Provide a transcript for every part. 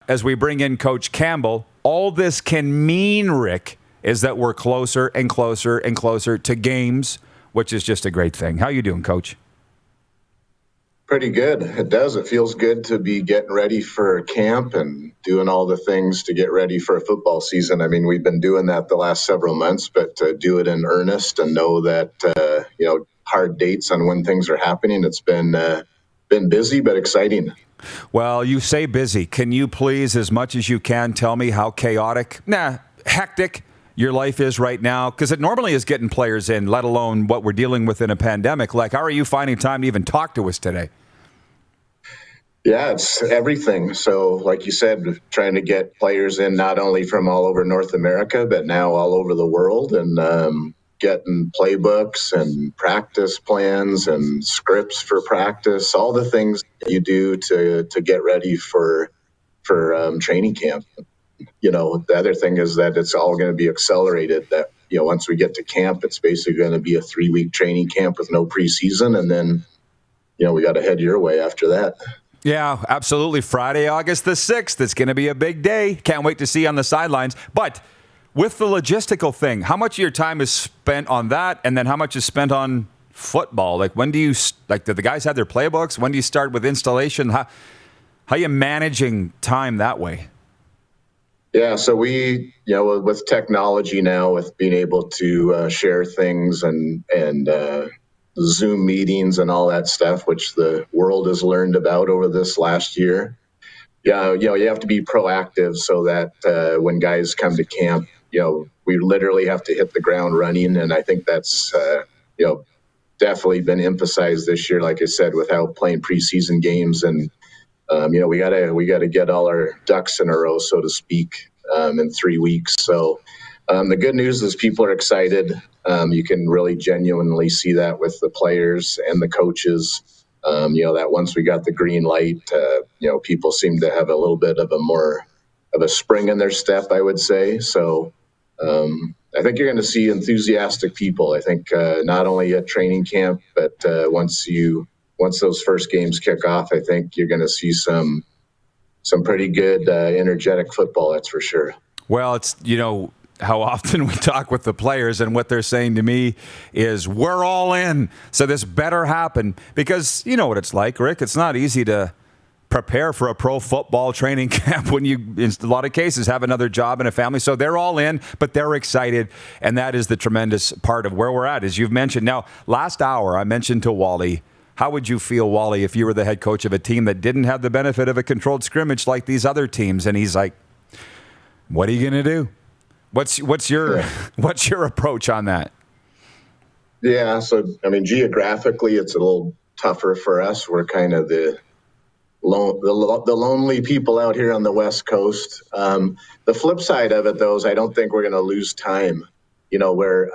as we bring in Coach Campbell, all this can mean, Rick, is that we're closer and closer and closer to games, which is just a great thing. How you doing, Coach? Pretty good. It does. It feels good to be getting ready for camp and doing all the things to get ready for a football season. I mean, we've been doing that the last several months, but to do it in earnest and know that, hard dates on when things are happening, it's been busy but exciting. Well, you say busy. Can you please, as much as you can, tell me how chaotic, hectic your life is right now? Because it normally is getting players in, let alone what we're dealing with in a pandemic. Like, how are you finding time to even talk to us today? Yeah, it's everything. So, like you said, trying to get players in not only from all over North America, but now all over the world, and getting playbooks and practice plans and scripts for practice, all the things that you do to get ready for training camp. The other thing is that it's all going to be accelerated. That once we get to camp, it's basically going to be a 3-week training camp with no preseason, and then we got to head your way after that. Yeah, absolutely. Friday, August the 6th. It's going to be a big day. Can't wait to see you on the sidelines. But with the logistical thing, how much of your time is spent on that, and then how much is spent on football? Like, when do you, do the guys have their playbooks? When do you start with installation? How are you managing time that way? Yeah, so we, with technology now, with being able to share things and Zoom meetings and all that stuff, which the world has learned about over this last year. Yeah, you have to be proactive so that when guys come to camp, we literally have to hit the ground running. And I think that's, definitely been emphasized this year, like I said, without playing preseason games. And, we gotta get all our ducks in a row, so to speak, in 3 weeks. So the good news is people are excited. You can really genuinely see that with the players and the coaches. That once we got the green light, people seem to have a little bit of a spring in their step, I would say. So I think you're going to see enthusiastic people. I think not only at training camp, but once those first games kick off, I think you're going to see some pretty good energetic football. That's for sure. Well, it's how often we talk with the players, and what they're saying to me is, we're all in. So this better happen, because you know what it's like, Rick. It's not easy to prepare for a pro football training camp when you, in a lot of cases, have another job and a family. So they're all in, but they're excited. And that is the tremendous part of where we're at, as you've mentioned. Now, last hour, I mentioned to Wally, how would you feel, Wally, if you were the head coach of a team that didn't have the benefit of a controlled scrimmage like these other teams? And he's like, what are you going to do? What's your approach on that? Yeah, so I mean, geographically, it's a little tougher for us. We're kind of the lonely people out here on the West Coast. The flip side of it, though, is I don't think we're going to lose time. Where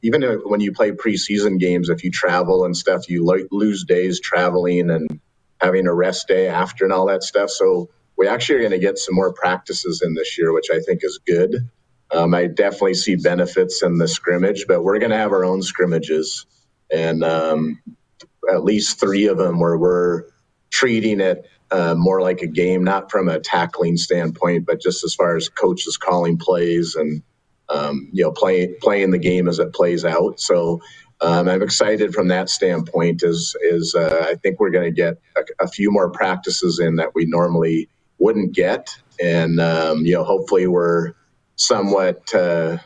even when you play preseason games, if you travel and stuff, you lose days traveling and having a rest day after and all that stuff. So we actually are going to get some more practices in this year, which I think is good. I definitely see benefits in the scrimmage, but we're going to have our own scrimmages, and at least 3 of them where we're treating it more like a game, not from a tackling standpoint, but just as far as coaches calling plays and playing the game as it plays out. So I'm excited from that standpoint. I think we're going to get a few more practices in that we normally wouldn't get, and hopefully we're somewhat, like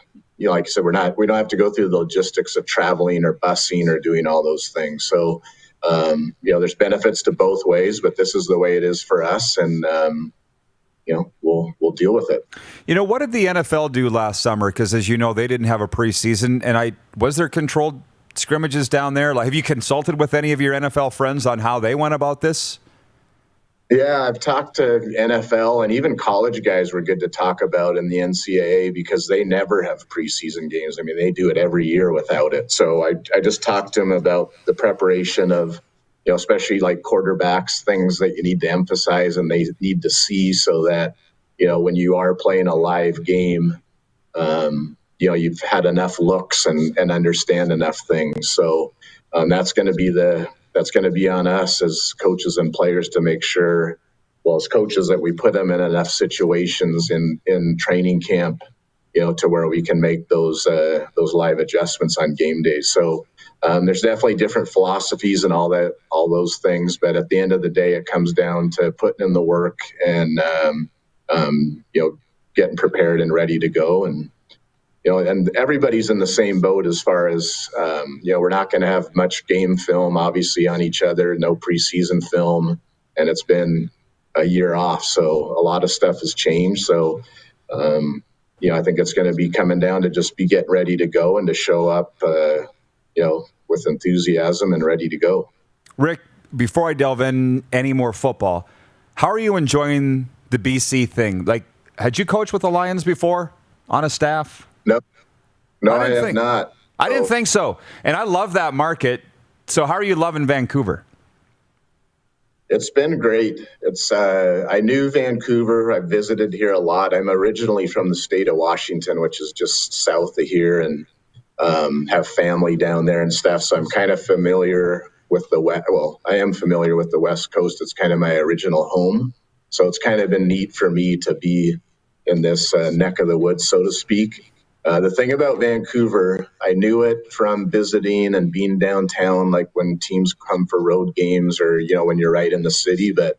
I said, we don't have to go through the logistics of traveling or busing or doing all those things. So, there's benefits to both ways, but this is the way it is for us, and we'll deal with it. What did the NFL do last summer? Because as you know, they didn't have a preseason, and was there controlled scrimmages down there? Like, have you consulted with any of your NFL friends on how they went about this? Yeah, I've talked to NFL, and even college guys were good to talk about in the NCAA, because they never have preseason games. I mean, they do it every year without it. So I just talked to them about the preparation of, especially like quarterbacks, things that you need to emphasize and they need to see, so that, when you are playing a live game, you've had enough looks and understand enough things. So that's going to be on us as coaches and players to make sure well, as coaches, that we put them in enough situations in training camp, to where we can make those live adjustments on game days. So there's definitely different philosophies and all those things, but at the end of the day, it comes down to putting in the work and getting prepared and ready to go. And everybody's in the same boat as far as we're not going to have much game film, obviously, on each other. No preseason film, and it's been a year off, so a lot of stuff has changed. So. I think it's going to be coming down to just be getting ready to go and to show up, with enthusiasm and ready to go. Rick, before I delve in any more football, how are you enjoying the BC thing? Like, had you coached with the Lions before on a staff? No, I have not. I didn't think so. And I love that market. So how are you loving Vancouver? It's been great. I knew Vancouver. I visited here a lot. I'm originally from the state of Washington, which is just south of here, and have family down there and stuff. So I'm kind of familiar with I am familiar with the West Coast. It's kind of my original home. So it's kind of been neat for me to be in this neck of the woods, so to speak. The thing about Vancouver, I knew it from visiting and being downtown, like when teams come for road games or, when you're right in the city. But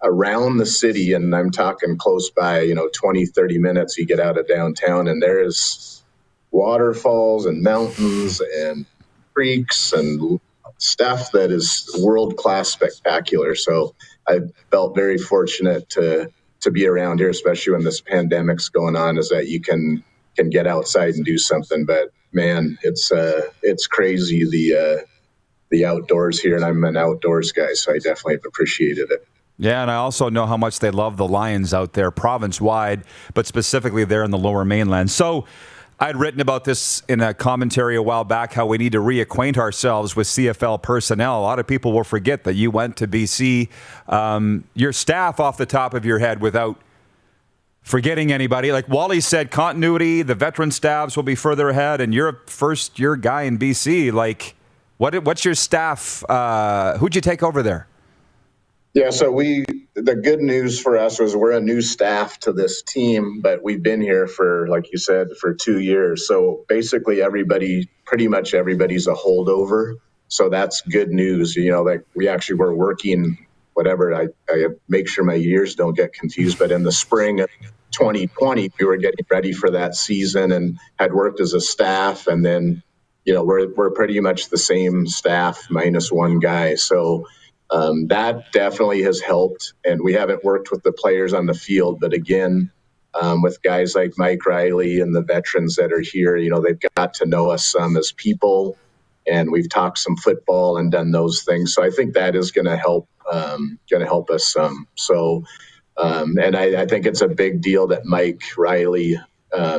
around the city, and I'm talking close by, 20, 30 minutes, you get out of downtown and there's waterfalls and mountains and creeks and stuff that is world-class spectacular. So I felt very fortunate to be around here, especially when this pandemic's going on, is that you can get outside and do something. But man, it's crazy, the outdoors here, and I'm an outdoors guy, so I definitely have appreciated it. Yeah, and I also know how much they love the Lions out there, province-wide, but specifically there in the Lower Mainland. So I'd written about this in a commentary a while back, how we need to reacquaint ourselves with CFL personnel. A lot of people will forget that you went to BC. Your staff, off the top of your head, without forgetting anybody, like Wally said, continuity, the veteran staffs will be further ahead, and you're a first-year guy in BC. Like, what's your staff? Who'd you take over there? Yeah, so the good news for us was we're a new staff to this team, but we've been here for, like you said, for 2 years. So basically pretty much everybody's a holdover. So that's good news. Like we actually were working, whatever, I make sure my years don't get confused, but in the spring of 2020, we were getting ready for that season and had worked as a staff. And then, we're pretty much the same staff minus one guy. So that definitely has helped, and we haven't worked with the players on the field, but again, with guys like Mike Riley and the veterans that are here, they've got to know us some as people, and we've talked some football and done those things. So I think that is going to help us some. So, and I think it's a big deal that Mike Riley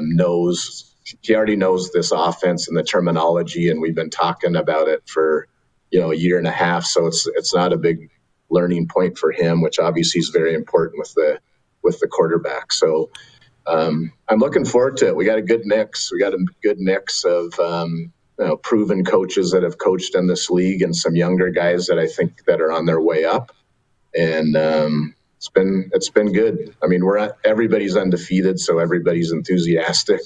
knows. He already knows this offense and the terminology, and we've been talking about it for a year and a half. So it's not a big learning point for him, which obviously is very important with the quarterback. So I'm looking forward to it. We got a good mix. We got a good mix of proven coaches that have coached in this league and some younger guys that I think that are on their way up. And it's been good. I mean, everybody's undefeated, so everybody's enthusiastic.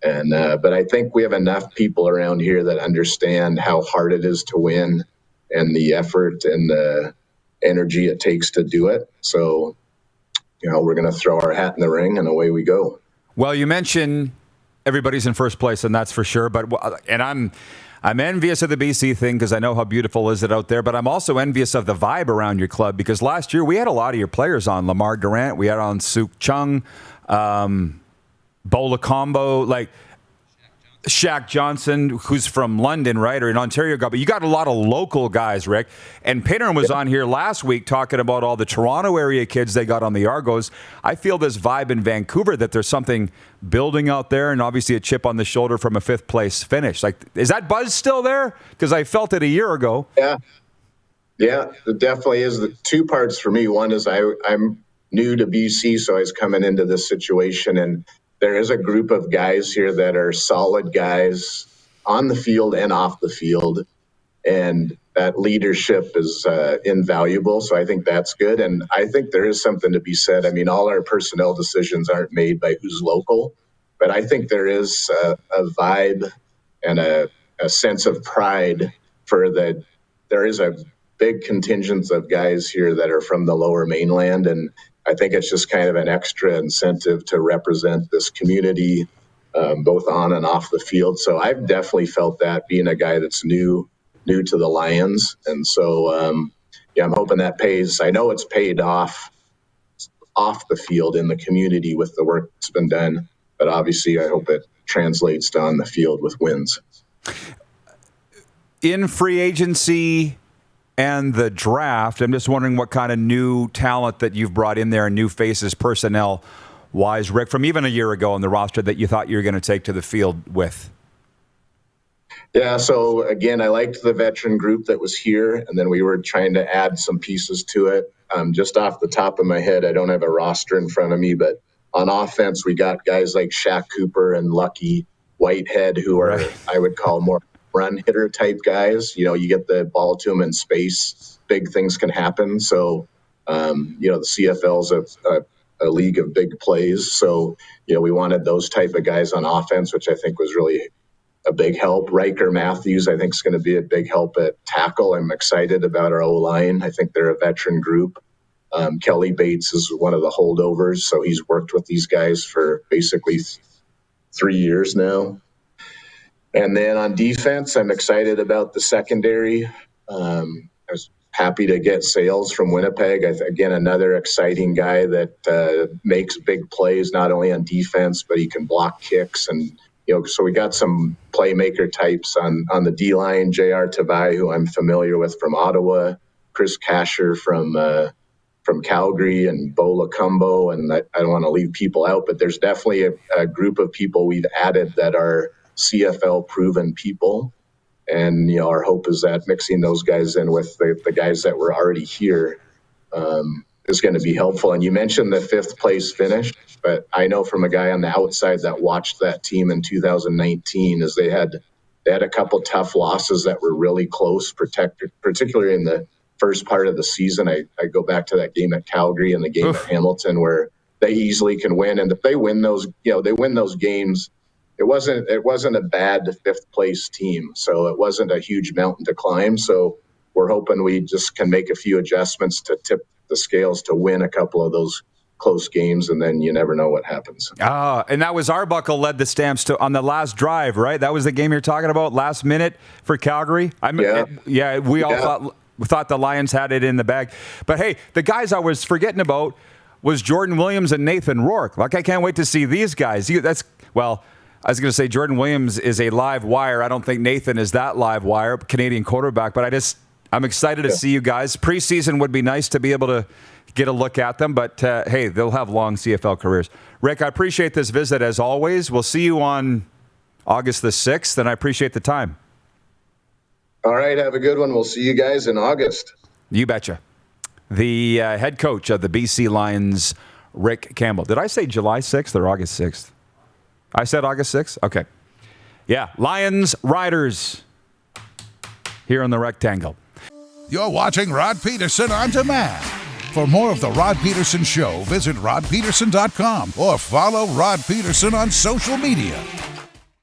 And but I think we have enough people around here that understand how hard it is to win and the effort and the energy it takes to do it. So, we're going to throw our hat in the ring and away we go. Well, you mentioned everybody's in first place, and that's for sure. And I'm envious of the BC thing because I know how beautiful is it out there. But I'm also envious of the vibe around your club because last year we had a lot of your players on. Lamar Durant, we had on Suk Chung. Bola Combo, like Shaq Johnson, who's from London, right, or in Ontario. But you got a lot of local guys, Rick. And Pedersen was on here last week talking about all the Toronto area kids they got on the Argos. I feel this vibe in Vancouver that there's something building out there, and obviously a chip on the shoulder from a fifth place finish. Like, is that buzz still there? Because I felt it a year ago. Yeah, it definitely is. The two parts for me. One is I'm new to BC, so I was coming into this situation, and there is a group of guys here that are solid guys on the field and off the field. And that leadership is invaluable. So I think that's good. And I think there is something to be said. I mean, all our personnel decisions aren't made by who's local, but I think there is a vibe and a sense of pride for that. There is a big contingent of guys here that are from the lower mainland. And I think it's just kind of an extra incentive to represent this community, both on and off the field. So I've definitely felt that, being a guy that's new to the Lions. And so, I'm hoping that pays. I know it's paid off the field in the community with the work that's been done, but obviously I hope it translates to on the field with wins. In free agency and the draft, I'm just wondering what kind of new talent that you've brought in there and new faces personnel-wise, Rick, from even a year ago on the roster that you thought you were going to take to the field with. Yeah, so again, I liked the veteran group that was here, and then we were trying to add some pieces to it. Just off the top of my head, I don't have a roster in front of me, but on offense, we got guys like Shaq Cooper and Lucky Whitehead, who are, I would call, more run hitter type guys. You get the ball to them in space, big things can happen. So, the CFL's a league of big plays. So, we wanted those type of guys on offense, which I think was really a big help. Riker Matthews, I think, is going to be a big help at tackle. I'm excited about our O-line. I think they're a veteran group. Kelly Bates is one of the holdovers, so he's worked with these guys for basically 3 years now. And then on defense, I'm excited about the secondary. I was happy to get Sales from Winnipeg. Again, another exciting guy that makes big plays, not only on defense, but he can block kicks. And so we got some playmaker types on the D-line, J.R. Tavai, who I'm familiar with from Ottawa, Chris Kasher from Calgary, and Bo Lacumbo. And I don't want to leave people out, but there's definitely a group of people we've added that are CFL-proven people. And, our hope is that mixing those guys in with the guys that were already here is going to be helpful. And you mentioned the 5th place finish, but I know from a guy on the outside that watched that team in 2019 is they had a couple tough losses that were really close, particularly in the first part of the season. I go back to that game at Calgary and the game at Hamilton where they easily can win. And if they win those, they win those games. It wasn't a bad 5th place team, so it wasn't a huge mountain to climb. So we're hoping we just can make a few adjustments to tip the scales to win a couple of those close games, and then you never know what happens. And that was Arbuckle led the Stamps on the last drive, right? That was the game you're talking about, last minute for Calgary. We all thought the Lions had it in the bag. But hey, the guys I was forgetting about was Jordan Williams and Nathan Rourke. Like, I can't wait to see these guys. I was going to say Jordan Williams is a live wire. I don't think Nathan is that live wire, Canadian quarterback, but I'm excited to see you guys. Preseason would be nice to be able to get a look at them, but hey, they'll have long CFL careers. Rick, I appreciate this visit as always. We'll see you on August the 6th, and I appreciate the time. All right, have a good one. We'll see you guys in August. You betcha. The head coach of the BC Lions, Rick Campbell. Did I say July 6th or August 6th? I said August 6th? Okay. Yeah, Lions, Riders here on the Rectangle. You're watching Rod Pedersen On Demand. For more of The Rod Pedersen Show, visit rodpedersen.com or follow Rod Pedersen on social media.